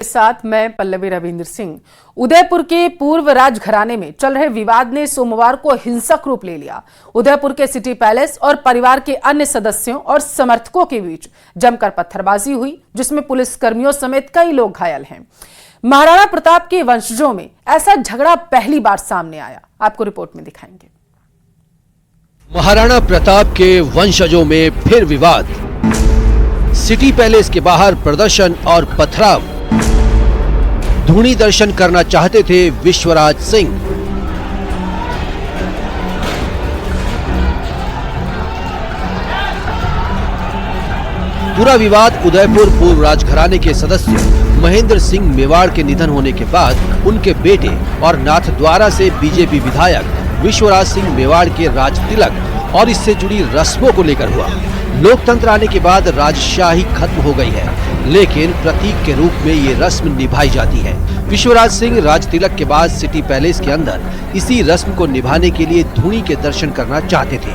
साथ मैं पल्लवी रविंद्र सिंह। उदयपुर के पूर्व राजघराने में चल रहे विवाद ने सोमवार को हिंसक रूप ले लिया। उदयपुर के सिटी पैलेस और परिवार के अन्य सदस्यों और समर्थकों के बीच जमकर पत्थरबाजी हुई, जिसमें पुलिस कर्मियों समेत कई लोग घायल हैं। महाराणा प्रताप के वंशजों में ऐसा झगड़ा पहली बार सामने आया। आपको रिपोर्ट में दिखाएंगे। महाराणा प्रताप के वंशजों में फिर विवाद। सिटी पैलेस के बाहर प्रदर्शन और पथराव। धूणी दर्शन करना चाहते थे विश्वराज सिंह। पूरा विवाद उदयपुर पूर्व राजघराने के सदस्य महेंद्र सिंह मेवाड़ के निधन होने के बाद उनके बेटे और नाथद्वारा से बीजेपी विधायक विश्वराज सिंह मेवाड़ के राजतिलक और इससे जुड़ी रस्मों को लेकर हुआ। लोकतंत्र आने के बाद राजशाही खत्म हो गई है, लेकिन प्रतीक के रूप में ये रस्म निभाई जाती है। विश्वराज सिंह राजतिलक के बाद सिटी पैलेस के अंदर इसी रस्म को निभाने के लिए धूणी के दर्शन करना चाहते थे,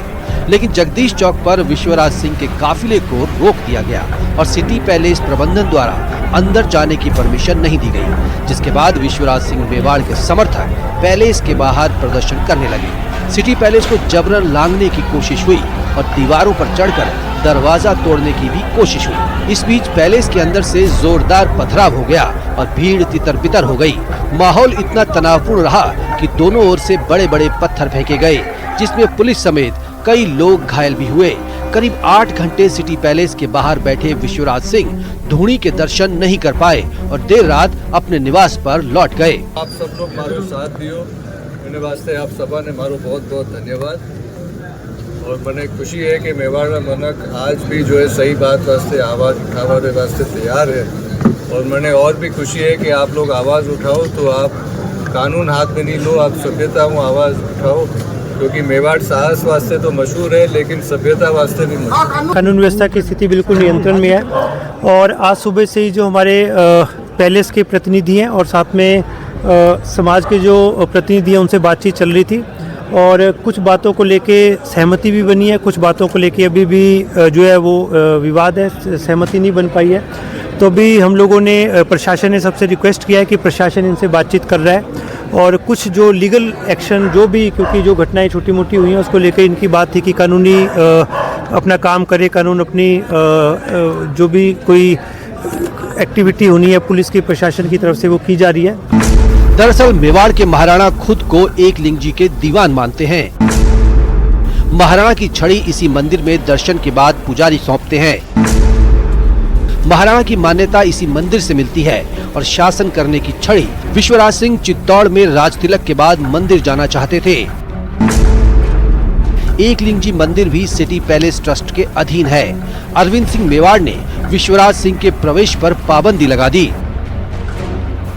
लेकिन जगदीश चौक पर विश्वराज सिंह के काफिले को रोक दिया गया और सिटी पैलेस प्रबंधन द्वारा अंदर जाने की परमिशन नहीं दी गई, जिसके बाद विश्वराज सिंह मेवाड़ के समर्थक पैलेस के बाहर प्रदर्शन करने लगे। सिटी पैलेस को जबरन लांघने की कोशिश हुई और दीवारों पर चढ़कर दरवाजा तोड़ने की भी कोशिश हुई। इस बीच पैलेस के अंदर से जोरदार पथराव हो गया और भीड़ तितर बितर हो गई। माहौल इतना तनावपूर्ण रहा कि दोनों ओर से बड़े बड़े पत्थर फेंके गए, जिसमें पुलिस समेत कई लोग घायल भी हुए। करीब 8 घंटे सिटी पैलेस के बाहर बैठे विश्वराज सिंह धूणी के दर्शन नहीं कर पाए और देर रात अपने निवास पर लौट गए। आप सब लोग मारो साथ दियो, मेरे वास्ते आप सबा ने मारो बहुत बहुत धन्यवाद। और मने खुशी है कि मेवाड़ मनक आज भी जो है सही बात वास्ते आवाज़ उठाने वास्ते तैयार है। और मने और भी खुशी है कि आप लोग आवाज़ उठाओ तो आप कानून हाथ में नहीं लो, आप सभ्यता में आवाज़ उठाओ, क्योंकि मेवाड़ साहस वास्ते तो मशहूर है लेकिन सभ्यता वास्ते नहीं मशहूर। कानून व्यवस्था की स्थिति बिल्कुल नियंत्रण में है और आज सुबह से ही जो हमारे पैलेस के प्रतिनिधि हैं और साथ में समाज के जो प्रतिनिधि हैं उनसे बातचीत चल रही थी और कुछ बातों को लेके सहमति भी बनी है, कुछ बातों को लेके अभी भी जो है वो विवाद है, सहमति नहीं बन पाई है। तो अभी हम लोगों ने प्रशासन ने सबसे रिक्वेस्ट किया है कि प्रशासन इनसे बातचीत कर रहा है और कुछ जो लीगल एक्शन जो भी, क्योंकि जो घटनाएं छोटी मोटी हुई हैं उसको लेकर इनकी बात थी कि कानूनी अपना काम करे, कानून अपनी जो भी कोई एक्टिविटी होनी है पुलिस की प्रशासन की तरफ से वो की जा रही है। दरअसल मेवाड़ के महाराणा खुद को एकलिंग जी के दीवान मानते हैं। महाराणा की छड़ी इसी मंदिर में दर्शन के बाद पुजारी सौंपते हैं। महाराणा की मान्यता इसी मंदिर से मिलती है और शासन करने की छड़ी विश्वराज सिंह चित्तौड़ में राजतिलक के बाद मंदिर जाना चाहते थे। एकलिंग जी मंदिर भी सिटी पैलेस ट्रस्ट के अधीन है। अरविंद सिंह मेवाड़ ने विश्वराज सिंह के प्रवेश पर पाबंदी लगा दी।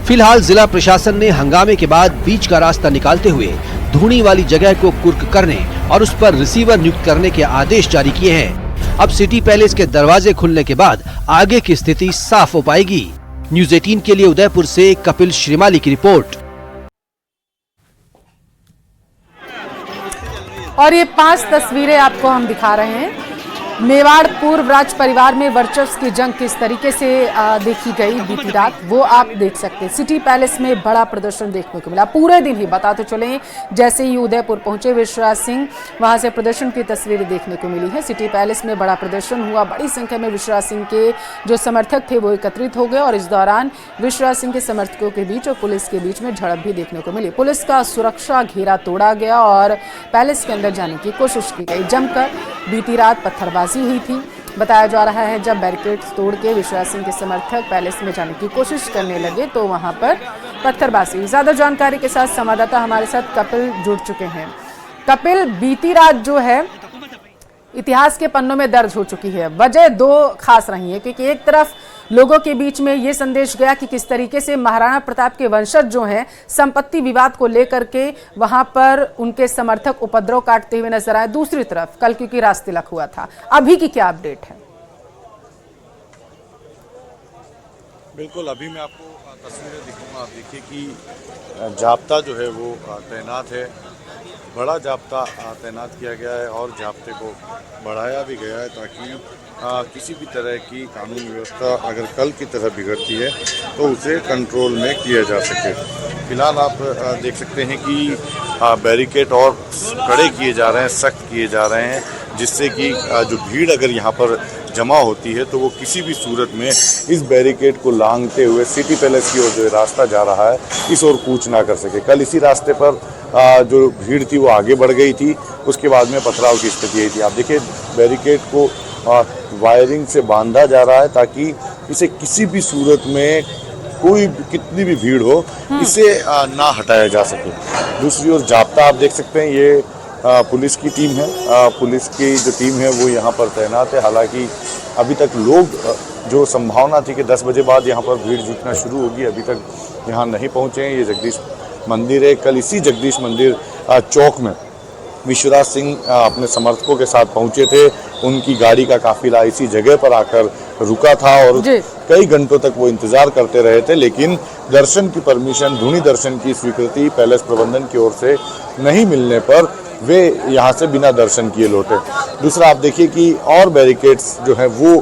फिलहाल जिला प्रशासन ने हंगामे के बाद बीच का रास्ता निकालते हुए धूणी वाली जगह को कुर्क करने और उस पर रिसीवर नियुक्त करने के आदेश जारी किए हैं। अब सिटी पैलेस के दरवाजे खुलने के बाद आगे की स्थिति साफ हो पाएगी। न्यूज़ 18 के लिए उदयपुर से कपिल श्रीमाली की रिपोर्ट। और ये 5 तस्वीरें आपको हम दिखा रहे हैं। मेवाड़ पूर्व राज परिवार में वर्चस्व की जंग किस तरीके से देखी गई बीती रात, वो आप देख सकते हैं। सिटी पैलेस में बड़ा प्रदर्शन देखने को मिला। पूरे दिन ही बताते चले, जैसे ही उदयपुर पहुंचे विश्वराज सिंह, वहां से प्रदर्शन की तस्वीरें देखने को मिली है। सिटी पैलेस में बड़ा प्रदर्शन हुआ। बड़ी संख्या में विश्वराज सिंह के जो समर्थक थे वो एकत्रित हो गए और इस दौरान विश्वराज सिंह के समर्थकों के बीच और पुलिस के बीच में झड़प भी देखने को मिली। पुलिस का सुरक्षा घेरा तोड़ा गया और पैलेस के अंदर जाने की कोशिश की गई। जमकर बीती रात पत्थरबाजी हुई थी। बताया जा रहा है जब बैरिकेड्स तोड़ के विश्वराज सिंह के समर्थक पैलेस में जाने की कोशिश करने लगे तो वहां पर पत्थरबाजी हुई। ज्यादा जानकारी के साथ संवाददाता हमारे साथ कपिल जुड़ चुके हैं। कपिल, बीती रात जो है इतिहास के पन्नों में दर्ज हो चुकी है। वजह 2 खास रही है, क्योंकि एक तरफ लोगों के बीच में ये संदेश गया कि किस तरीके से महाराणा प्रताप के वंशज जो हैं संपत्ति विवाद को लेकर के वहां पर उनके समर्थक उपद्रव काटते हुए नजर आए। दूसरी तरफ कल क्योंकि राजतिलक हुआ था, अभी की क्या अपडेट है? बिल्कुल, अभी मैं आपको तस्वीरें दिखाऊंगा। आप देखिए कि जाब्ता जो है वो तैनात है, बड़ा जाब्ता तैनात किया गया है और जाब्ते को बढ़ाया भी गया है ताकि किसी भी तरह की कानून व्यवस्था अगर कल की तरह बिगड़ती है तो उसे कंट्रोल में किया जा सके। फिलहाल आप देख सकते हैं कि बैरिकेड और कड़े किए जा रहे हैं, सख्त किए जा रहे हैं, जिससे कि जो भीड़ अगर यहाँ पर जमा होती है तो वो किसी भी सूरत में इस बैरिकेड को लांघते हुए सिटी पैलेस की ओर जो रास्ता जा रहा है इस ओर कूच ना कर सके। कल इसी रास्ते पर जो भीड़ थी वो आगे बढ़ गई थी, उसके बाद में पथराव की स्थिति आई थी। आप देखिए बैरिकेड को वायरिंग से बांधा जा रहा है ताकि इसे किसी भी सूरत में कोई कितनी भी भीड़ हो इसे ना हटाया जा सके। दूसरी ओर जाब्ता आप देख सकते हैं, ये पुलिस की टीम है। पुलिस की जो टीम है वो यहाँ पर तैनात है। हालांकि अभी तक लोग जो संभावना थी कि 10 बजे बाद यहाँ पर भीड़ जुटना शुरू होगी, अभी तक यहाँ नहीं पहुँचे हैं। ये जगदीश मंदिर है। कल इसी जगदीश मंदिर चौक में विश्वराज सिंह अपने समर्थकों के साथ पहुंचे थे। उनकी गाड़ी का काफिला इसी जगह पर आकर रुका था और कई घंटों तक वो इंतजार करते रहे थे, लेकिन दर्शन की परमिशन, धुनी दर्शन की स्वीकृति पैलेस प्रबंधन की ओर से नहीं मिलने पर वे यहाँ से बिना दर्शन किए लौटे। दूसरा आप देखिए कि और बैरिकेड्स जो हैं वो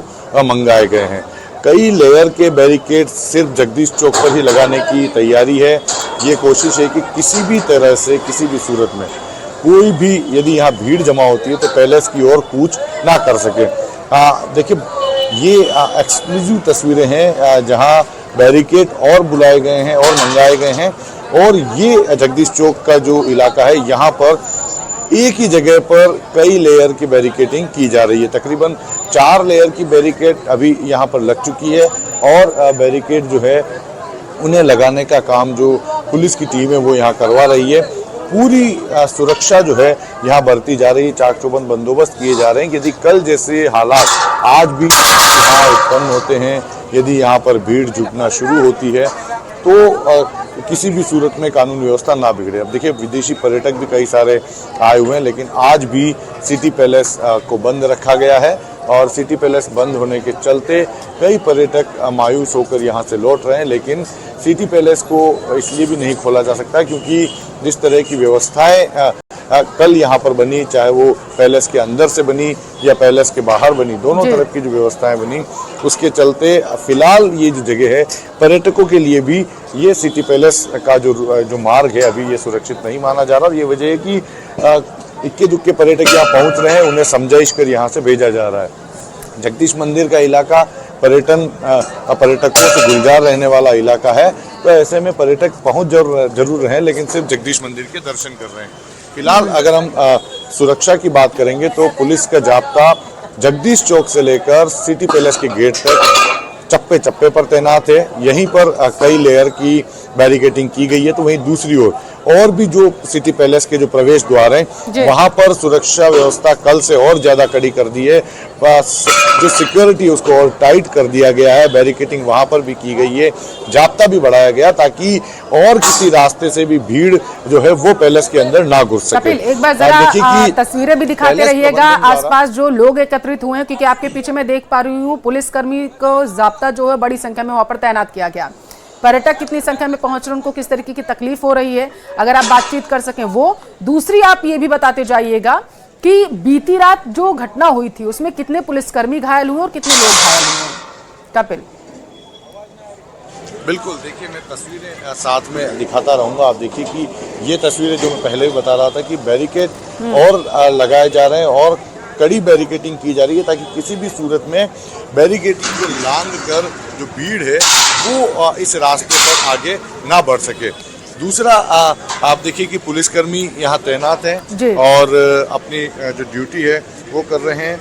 मंगाए गए हैं। कई लेयर के बैरिकेड सिर्फ जगदीश चौक पर ही लगाने की तैयारी है। ये कोशिश है कि किसी भी तरह से, किसी भी सूरत में कोई भी यदि यहाँ भीड़ जमा होती है तो पैलेस की ओर कूच ना कर सके। देखिए ये एक्सक्लूसिव तस्वीरें हैं जहाँ बैरिकेड और बुलाए गए हैं और मंगाए गए हैं। और ये जगदीश चौक का जो इलाका है यहाँ पर एक ही जगह पर कई लेयर की बैरिकेडिंग की जा रही है। तकरीबन 4 लेयर की बैरिकेड अभी यहाँ पर लग चुकी है और बैरिकेड जो है उन्हें लगाने का काम जो पुलिस की टीम है वो यहाँ करवा रही है। पूरी सुरक्षा जो है यहाँ बरती जा रही है, चाक चौबंद बंदोबस्त किए जा रहे हैं। यदि कल जैसे हालात आज भी यहाँ उत्पन्न होते हैं, यदि यहाँ पर भीड़ जुटना शुरू होती है तो किसी भी सूरत में कानून व्यवस्था ना बिगड़े। अब देखिए विदेशी पर्यटक भी कई सारे आए हुए हैं, लेकिन आज भी सिटी पैलेस को बंद रखा गया है और सिटी पैलेस बंद होने के चलते कई पर्यटक मायूस होकर यहाँ से लौट रहे हैं। लेकिन सिटी पैलेस को इसलिए भी नहीं खोला जा सकता क्योंकि जिस तरह की व्यवस्थाएं कल यहाँ पर बनी, चाहे वो पैलेस के अंदर से बनी या पैलेस के बाहर बनी, दोनों तरफ की जो व्यवस्थाएं बनी, उसके चलते फिलहाल ये जो जगह है पर्यटकों के लिए भी ये सिटी पैलेस का जो मार्ग है अभी ये सुरक्षित नहीं माना जा रहा। और ये वजह है कि इक्के दुक्के पर्यटक यहाँ पहुँच रहे हैं, उन्हें समझाइश कर यहाँ से भेजा जा रहा है। जगदीश मंदिर का इलाका पर्यटकों से गुलजार रहने वाला इलाका है, तो ऐसे में पर्यटक पहुँच जरूर रहे हैं, लेकिन सिर्फ जगदीश मंदिर के दर्शन कर रहे हैं। फिलहाल अगर हम सुरक्षा की बात करेंगे तो पुलिस का जाब्ता जगदीश चौक से लेकर सिटी पैलेस के गेट तक चप्पे चप्पे पर तैनात है। यहीं पर कई लेयर की बैरिकेडिंग की गई है। तो वहीं दूसरी ओर और भी जो सिटी पैलेस के जो प्रवेश द्वार हैं वहां पर सुरक्षा व्यवस्था कल से और ज्यादा कड़ी कर दी है। जो सिक्योरिटी उसको और टाइट कर दिया गया है, बैरिकेडिंग वहां पर भी की गई है, जाब्ता भी बढ़ाया गया ताकि और किसी रास्ते से भी भीड़ जो है वो पैलेस के अंदर ना घुस सके। एक बार जरा तस्वीरें भी दिखाते रहिएगा आसपास जो लोग एकत्रित हुए हैं, क्योंकि आपके पीछे मैं देख पा रही हूँ पुलिसकर्मी को जाब्ता जो है बड़ी संख्या में वहां पर तैनात किया गया। पर्यटक कितनी संख्या में पहुंच रहे हैं, उनको किस तरीके की तकलीफ हो रही है, अगर आप बातचीत कर सकें वो। दूसरी आप ये भी बताते जाइएगा कि बीती रात जो घटना हुई थी उसमें कितने पुलिसकर्मी घायल हुए और कितने लोग घायल हुए। कपिल बिल्कुल, देखिए मैं तस्वीरें साथ में दिखाता रहूंगा। आप देखिए कि ये तस्वीरें जो मैं पहले भी बता रहा था कि बैरिकेड और लगाए जा रहे हैं और कड़ी बैरिकेडिंग की जा रही है ताकि किसी भी सूरत में बैरिकेडिंग को लांघ कर जो भीड़ है वो इस रास्ते पर आगे ना बढ़ सके। दूसरा आप देखिए कि पुलिसकर्मी यहाँ तैनात हैं और अपनी जो ड्यूटी है वो कर रहे हैं।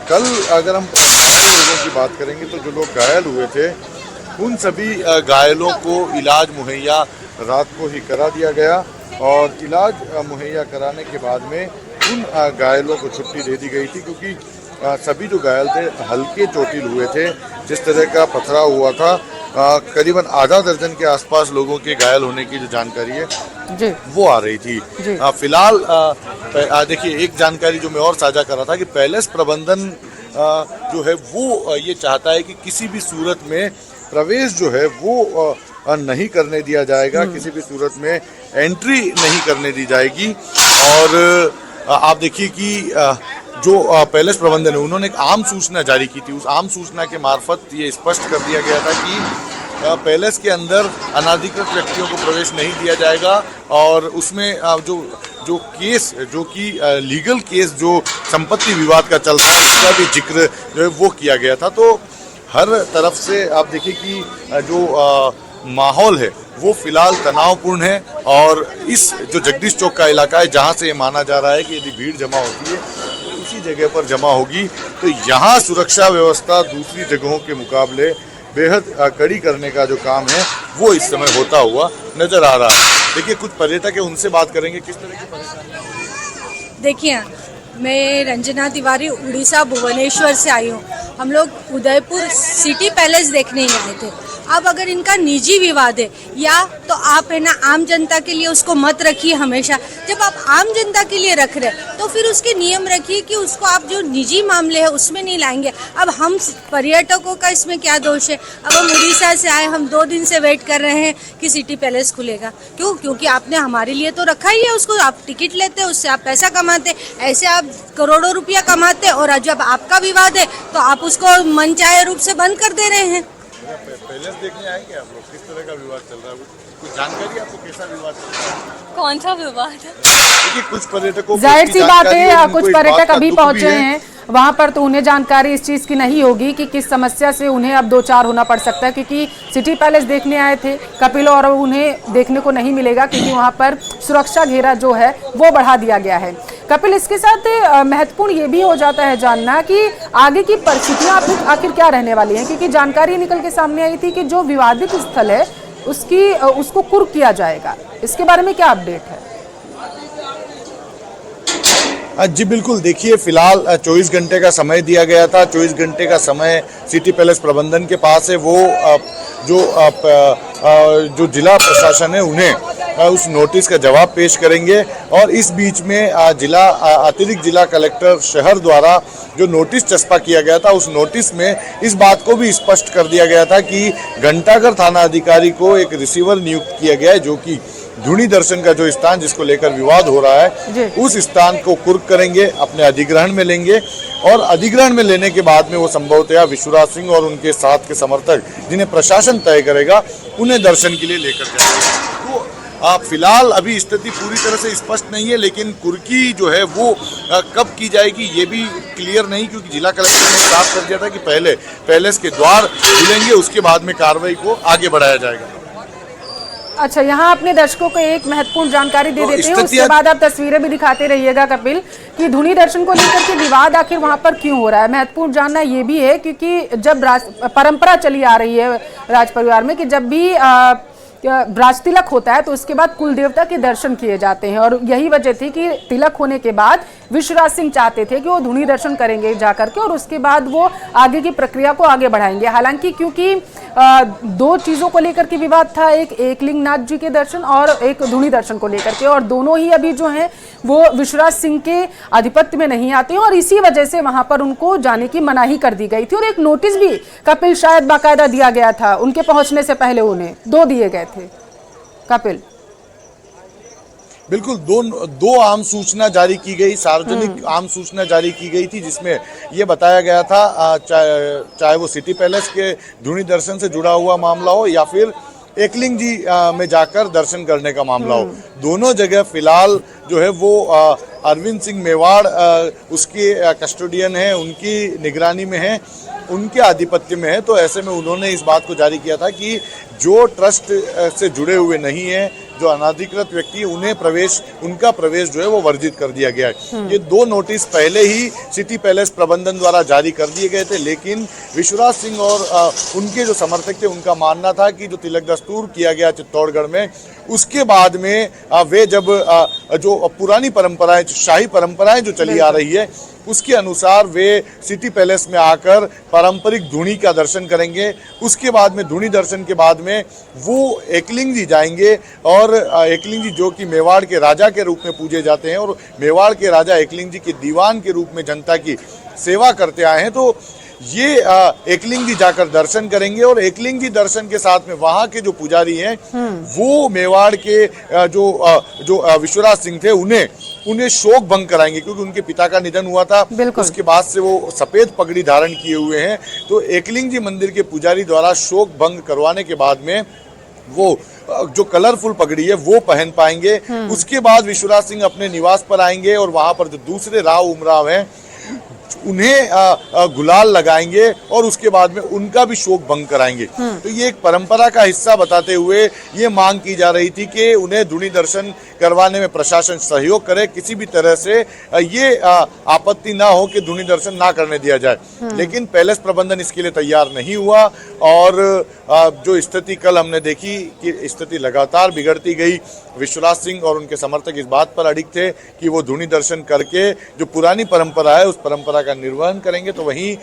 कल अगर हम लोगों की बात करेंगे तो जो लोग घायल हुए थे उन सभी घायलों को इलाज मुहैया रात को ही करा दिया गया और इलाज मुहैया कराने के बाद में उन घायलों को छुट्टी दे दी गई थी, क्योंकि सभी जो घायल थे हल्के चोटिल हुए थे। जिस तरह का पथराव हुआ था करीबन आधा दर्जन के आसपास लोगों के घायल होने की जो जानकारी है वो आ रही थी। फिलहाल देखिए एक जानकारी जो मैं और साझा कर रहा था कि पैलेस प्रबंधन जो है वो ये चाहता है कि किसी भी सूरत में प्रवेश जो है वो नहीं करने दिया जाएगा, किसी भी सूरत में एंट्री नहीं करने दी जाएगी। और आप देखिए कि जो पैलेस प्रबंधन है उन्होंने एक आम सूचना जारी की थी। उस आम सूचना के मार्फत ये स्पष्ट कर दिया गया था कि पैलेस के अंदर अनाधिकृत व्यक्तियों को प्रवेश नहीं दिया जाएगा और उसमें जो केस जो कि लीगल केस जो संपत्ति विवाद का चल रहा है उसका भी जिक्र जो है वो किया गया था। तो हर तरफ से आप देखिए कि जो माहौल है वो फिलहाल तनावपूर्ण है और इस जो जगदीश चौक का इलाका है जहां से ये माना जा रहा है कि यदि भीड़ जमा होती है तो उसी जगह पर जमा होगी, तो यहाँ सुरक्षा व्यवस्था दूसरी जगहों के मुकाबले बेहद कड़ी करने का जो काम है वो इस समय होता हुआ नजर आ रहा है। देखिए कुछ पर्यटक है, उनसे बात करेंगे किस तरह की परेशानी। देखिए मैं रंजना तिवारी उड़ीसा भुवनेश्वर से आई हूँ। हम लोग उदयपुर सिटी पैलेस देखने ही आए थे। अब अगर इनका निजी विवाद है या तो आप है ना आम जनता के लिए उसको मत रखिए। हमेशा जब आप आम जनता के लिए रख रहे तो फिर उसके नियम रखिए कि उसको आप जो निजी मामले है उसमें नहीं लाएंगे। अब हम पर्यटकों का इसमें क्या दोष है? अब हम उड़ीसा से आए, हम 2 दिन से वेट कर रहे हैं कि सिटी पैलेस खुलेगा। क्यों? क्योंकि आपने हमारे लिए तो रखा ही है उसको। आप टिकट लेते, उससे आप पैसा कमाते, ऐसे आप करोड़ों रुपया कमाते और जब आपका विवाद है तो आप उसको मनचाहे रूप से बंद कर दे रहे हैं। पैलेस देखने आएंगे आप लोग, किस तरह का विवाद चल रहा है? कुछ जानकारी आपको कैसा विवाद चल रहा है? कौन सा विवाद? देखिए कुछ पर्यटकों जाहिर सी बात है कुछ पर्यटक अभी पहुंचे हैं वहां पर, तो उन्हें जानकारी इस चीज की नहीं होगी कि किस समस्या से उन्हें अब 2-4 होना पड़ सकता है, क्योंकि सिटी पैलेस देखने आए थे कपिल और उन्हें देखने को नहीं मिलेगा क्योंकि वहां पर सुरक्षा घेरा जो है वो बढ़ा दिया गया है। कपिल, इसके साथ महत्वपूर्ण ये भी हो जाता है जानना कि आगे की परिस्थितियां आखिर क्या रहने वाली हैं, क्योंकि जानकारी निकल के सामने आई थी कि जो विवादित स्थल है उसको कुर्क किया जाएगा। इसके बारे में क्या अपडेट है? जी बिल्कुल, देखिए फिलहाल 24 घंटे का समय दिया गया था। 24 घंटे का समय सिटी पैलेस प्रबंधन के पास है। वो जो जिला प्रशासन है उन्हें उस नोटिस का जवाब पेश करेंगे और इस बीच में अतिरिक्त जिला कलेक्टर शहर द्वारा जो नोटिस चस्पा किया गया था उस नोटिस में इस बात को भी स्पष्ट कर दिया गया था कि घंटाघर थाना अधिकारी को एक रिसीवर नियुक्त किया गया है जो कि धुनी दर्शन का जो स्थान जिसको लेकर विवाद हो रहा है उस स्थान को कुर्क करेंगे, अपने अधिग्रहण में लेंगे और अधिग्रहण में लेने के बाद में वो संभवतः विश्वराज सिंह और उनके साथ के समर्थक जिन्हें प्रशासन तय करेगा उन्हें दर्शन के लिए लेकर जाएंगे। तो फिलहाल अभी स्थिति पूरी तरह से स्पष्ट नहीं है, लेकिन कुर्की जो है वो कब की जाएगी ये भी क्लियर नहीं, क्योंकि जिला कलेक्टर ने साफ कर दिया था कि पहले पैलेस के द्वार खुलेंगे उसके बाद में कार्रवाई को आगे बढ़ाया जाएगा। अच्छा, यहाँ अपने दर्शकों को एक महत्वपूर्ण जानकारी दे देते हैं, उसके बाद आप तस्वीरें भी दिखाते रहिएगा कपिल, कि धुनी दर्शन को लेकर के विवाद आखिर वहाँ पर क्यों हो रहा है। महत्वपूर्ण जानना ये भी है क्योंकि जब परंपरा चली आ रही है राज परिवार में कि जब भी राज तिलक होता है तो उसके बाद कुल देवता के दर्शन किए जाते हैं और यही वजह थी कि तिलक होने के बाद विश्वराज सिंह चाहते थे कि वो धुनी दर्शन करेंगे जाकर के और उसके बाद वो आगे की प्रक्रिया को आगे बढ़ाएंगे। हालांकि क्योंकि 2 चीज़ों को लेकर के विवाद था, एक एकलिंगनाथ जी के दर्शन और एक धुनी दर्शन को लेकर के, और दोनों ही अभी जो हैं वो विश्वराज सिंह के आधिपत्य में नहीं आते और इसी वजह से वहां पर उनको जाने की मनाही कर दी गई थी और एक नोटिस भी कपिल शायद बाकायदा दिया गया था उनके पहुंचने से पहले, उन्हें 2 दिए गए थे। कपिल, बिल्कुल, दो आम सूचना जारी की गई, सार्वजनिक आम सूचना जारी की गई थी जिसमें ये बताया गया था चाहे वो सिटी पैलेस के धुनी दर्शन से जुड़ा हुआ मामला हो या फिर एकलिंग जी में जाकर दर्शन करने का मामला हो, दोनों जगह फिलहाल जो है वो अरविंद सिंह मेवाड़ उसके कस्टोडियन है, उनकी निगरानी में है, उनके आधिपत्य में है। तो ऐसे में उन्होंने इस बात को जारी किया था कि जो ट्रस्ट से जुड़े हुए नहीं हैं, जो अनाधिकृत व्यक्ति उनका प्रवेश जो है वो वर्जित कर दिया गया है। ये 2 नोटिस पहले ही सिटी पैलेस प्रबंधन द्वारा जारी कर दिए गए थे, लेकिन विश्वराज सिंह और उनके जो समर्थक थे उनका मानना था कि जो तिलक दस्तूर किया गया चित्तौड़गढ़ में उसके बाद में वे जब जो पुरानी परंपराएं, शाही परंपराएं जो चली आ रही है उसके अनुसार वे सिटी पैलेस में आकर पारंपरिक धुनी का दर्शन करेंगे। उसके बाद में धुनी दर्शन के बाद में वो एकलिंग जी जाएंगे और एकलिंग जी जो कि मेवाड़ के राजा के रूप में पूजे जाते हैं और मेवाड़ के राजा एकलिंग जी के दीवान के रूप में जनता की सेवा करते आए हैं। तो ये एकलिंग जी जाकर दर्शन करेंगे और एकलिंग जी दर्शन के साथ में वहां के जो पुजारी हैं वो मेवाड़ के जो विश्वराज सिंह थे उन्हें शोक भंग कराएंगे, क्योंकि उनके पिता का निधन हुआ था। उसके बाद से वो सफेद पगड़ी धारण किए हुए हैं, तो एकलिंग जी मंदिर के पुजारी द्वारा शोक भंग करवाने के बाद में वो जो कलरफुल पगड़ी है वो पहन पाएंगे। उसके बाद विश्वराज सिंह अपने निवास पर आएंगे और वहां पर जो दूसरे राव उमराव हैं उन्हें गुलाल लगाएंगे और उसके बाद में उनका भी शोक भंग कराएंगे। तो ये एक परंपरा का हिस्सा बताते हुए ये मांग की जा रही थी कि उन्हें धुनी दर्शन करवाने में प्रशासन सहयोग करे, किसी भी तरह से ये आपत्ति ना हो कि धुनी दर्शन ना करने दिया जाए। लेकिन पैलेस प्रबंधन इसके लिए तैयार नहीं हुआ और जो स्थिति कल हमने देखी कि स्थिति लगातार बिगड़ती गई। विश्वराज सिंह और उनके समर्थक इस बात पर अडिग थे कि वो धुनी दर्शन करके जो पुरानी परंपरा है उस परंपरा का निर्वहन करेंगे, तो वहीं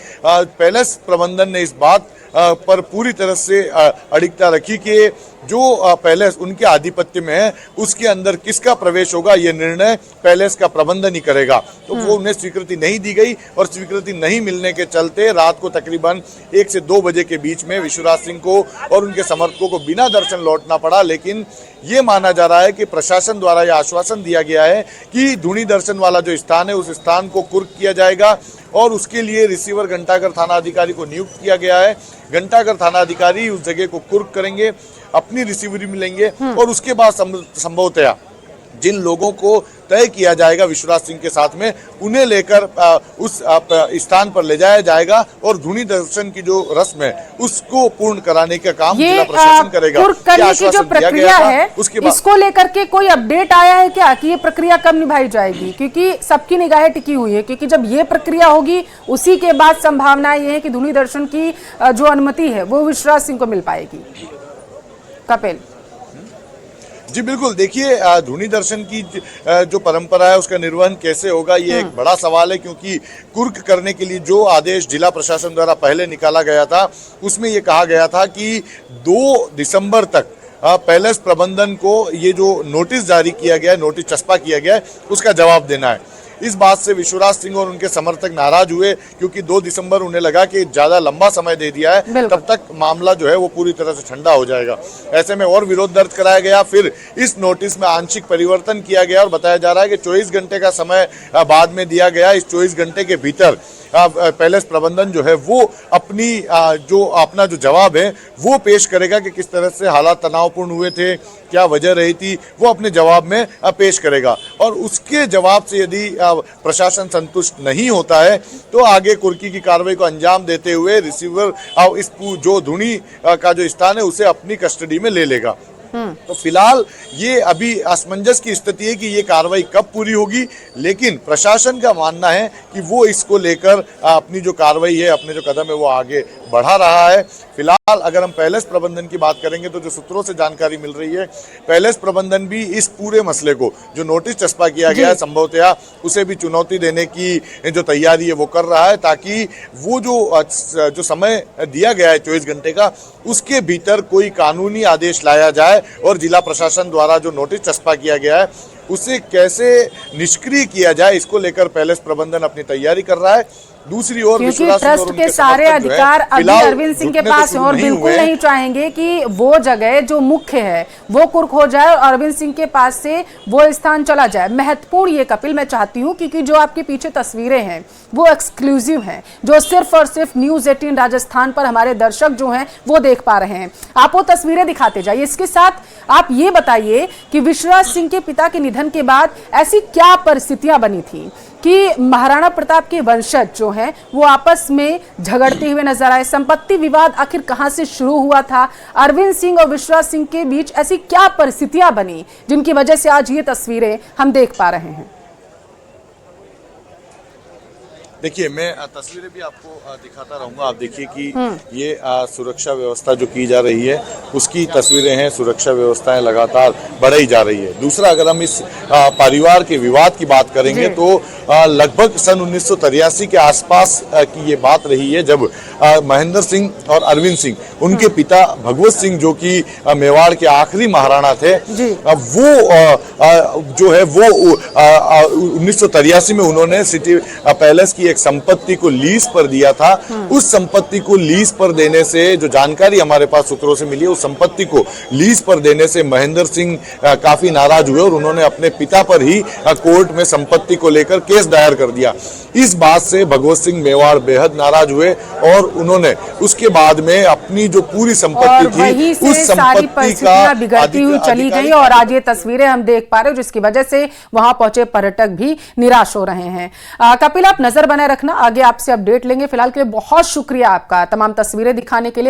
पैलेस प्रबंधन ने इस बात पर पूरी तरह से अडिगता रखी कि जो पैलेस उनके आधिपत्य में है उसके अंदर किसका प्रवेश होगा ये निर्णय पैलेस का प्रबंधन ही करेगा। तो वो उन्हें स्वीकृति नहीं दी गई और स्वीकृति नहीं मिलने के चलते रात को तकरीबन 1 से 2 बजे के बीच में विश्वराज सिंह को और उनके समर्थकों को बिना दर्शन लौटना पड़ा। लेकिन ये माना जा रहा है कि प्रशासन द्वारा यह आश्वासन दिया गया है कि धुनी दर्शन वाला जो स्थान है उस स्थान को कुर्क किया जाएगा और उसके लिए रिसीवर घंटाघर थाना अधिकारी को नियुक्त किया गया है। घंटाघर थाना अधिकारी उस जगह को कुर्क करेंगे, अपनी रिसीवरी मिलेंगे और उसके बाद संभवतया जिन लोगों को तय किया जाएगा विश्वराज सिंह के साथ में उन्हें लेकर उस स्थान पर ले जाया जाएगा और धुनी दर्शन की जो रस्म है उसको पूर्ण कराने का काम जिला प्रशासन करेगा। करने की जो प्रक्रिया है इसको लेकर के कोई अपडेट आया है क्या कि ये प्रक्रिया कब निभाई जाएगी? क्योंकि सबकी निगाहें टिकी हुई है, क्योंकि जब ये प्रक्रिया होगी उसी के बाद संभावना ये है कि धुनी दर्शन की जो अनुमति है वो विश्वराज सिंह को मिल पाएगी। कपिल जी बिल्कुल, देखिए धुनी दर्शन की जो परंपरा है उसका निर्वहन कैसे होगा ये एक बड़ा सवाल है, क्योंकि कुर्क करने के लिए जो आदेश जिला प्रशासन द्वारा पहले निकाला गया था उसमें ये कहा गया था कि 2 दिसंबर तक पैलेस प्रबंधन को ये जो नोटिस जारी किया गया है, नोटिस चस्पा किया गया है, उसका जवाब देना है। इस बात से विश्वराज सिंह और उनके समर्थक नाराज हुए, क्योंकि 2 दिसंबर उन्हें लगा कि ज्यादा लंबा समय दे दिया है, तब तक मामला जो है वो पूरी तरह से ठंडा हो जाएगा। ऐसे में और विरोध दर्ज कराया गया। फिर इस नोटिस में आंशिक परिवर्तन किया गया और बताया जा रहा है कि 24 घंटे का समय बाद में दिया गया। इस 24 घंटे के भीतर पैलेस प्रबंधन जो है वो अपना जो जवाब है वो पेश करेगा कि किस तरह से हालात तनावपूर्ण हुए थे, क्या वजह रही थी, वो अपने जवाब में पेश करेगा। और उसके जवाब से यदि प्रशासन संतुष्ट नहीं होता है तो आगे कुर्की की कार्रवाई को अंजाम देते हुए रिसीवर इस जो धुनी का जो स्थान है उसे अपनी कस्टडी में ले लेगा। तो फिलहाल ये अभी असमंजस की स्थिति है कि ये कार्रवाई कब पूरी होगी, लेकिन प्रशासन का मानना है कि वो इसको लेकर अपनी जो कार्रवाई है, अपने जो कदम है वो आगे बढ़ा रहा है। फिलहाल अगर हम पैलेस प्रबंधन की बात करेंगे तो जो सूत्रों से जानकारी मिल रही है पैलेस प्रबंधन भी इस पूरे मसले को जो नोटिस चस्पा किया गया है संभवतया उसे भी चुनौती देने की जो तैयारी है वो कर रहा है, ताकि वो जो समय दिया गया है 24 घंटे का उसके भीतर कोई कानूनी आदेश लाया जाए और जिला प्रशासन द्वारा जो नोटिस चस्पा किया गया है उसे कैसे निष्क्रिय किया जाए, इसको लेकर पैलेस प्रबंधन अपनी तैयारी कर रहा है। दूसरी ओर ट्रस्ट के सारे अधिकार अभी अरविंद सिंह के पास और बिल्कुल नहीं चाहेंगे कि वो जगह जो मुख्य है वो कुर्क हो जाए और अरविंद सिंह के पास से वो स्थान चला जाए। महत्वपूर्ण ये कपिल मैं चाहती हूँ क्योंकि जो आपके पीछे तस्वीरें हैं वो एक्सक्लूसिव हैं, जो सिर्फ और सिर्फ न्यूज़ 18 राजस्थान पर हमारे दर्शक जो हैं वो देख पा रहे हैं। आप वो तस्वीरें दिखाते जाइए। इसके साथ आप ये बताइए कि विश्वराज सिंह के पिता के निधन के बाद ऐसी क्या परिस्थितियां बनी थी कि महाराणा प्रताप के वंशज जो हैं वो आपस में झगड़ते हुए नजर आए। संपत्ति विवाद आखिर कहां से शुरू हुआ था? अरविंद सिंह और विश्वराज सिंह के बीच ऐसी क्या परिस्थितियां बनी जिनकी वजह से आज ये तस्वीरें हम देख पा रहे हैं? देखिए मैं तस्वीरें भी आपको दिखाता रहूंगा। आप देखिए कि ये सुरक्षा व्यवस्था जो की जा रही है उसकी तस्वीरें हैं। सुरक्षा व्यवस्थाएं लगातार बढ़ाई जा रही है। दूसरा, अगर हम इस परिवार के विवाद की बात करेंगे तो लगभग सन 1983 के आसपास की ये बात रही है, जब महेंद्र सिंह और अरविंद सिंह, उनके पिता भगवत सिंह जो कि मेवाड़ के आखिरी महाराणा थे, वो जो है वो 1983 में उन्होंने सिटी पैलेस की एक संपत्ति को लीज पर दिया था। उस संपत्ति को लीज पर देने से, जो जानकारी हमारे पास सूत्रों से मिली है, उस संपत्ति को लीज पर देने से महेंद्र सिंह काफी नाराज हुए और उन्होंने अपने पिता पर ही कोर्ट में संपत्ति को लेकर केस दायर कर दिया। इस बात से भगवत सिंह मेवाड़ बेहद नाराज हुए और उन्होंने उसके बाद में अपनी जो पूरी संपत्ति थी, उस संपत्ति का बिगड़ती हुई चली गई और आज ये तस्वीरें हम देख पा रहे हैं, जिसकी वजह से वहां पहुंचे पर्यटक भी निराश हो रहे हैं। कपिल, आप नजर बनाए रखना, आगे आपसे अपडेट लेंगे। फिलहाल के लिए बहुत शुक्रिया आपका तमाम तस्वीरें दिखाने के लिए।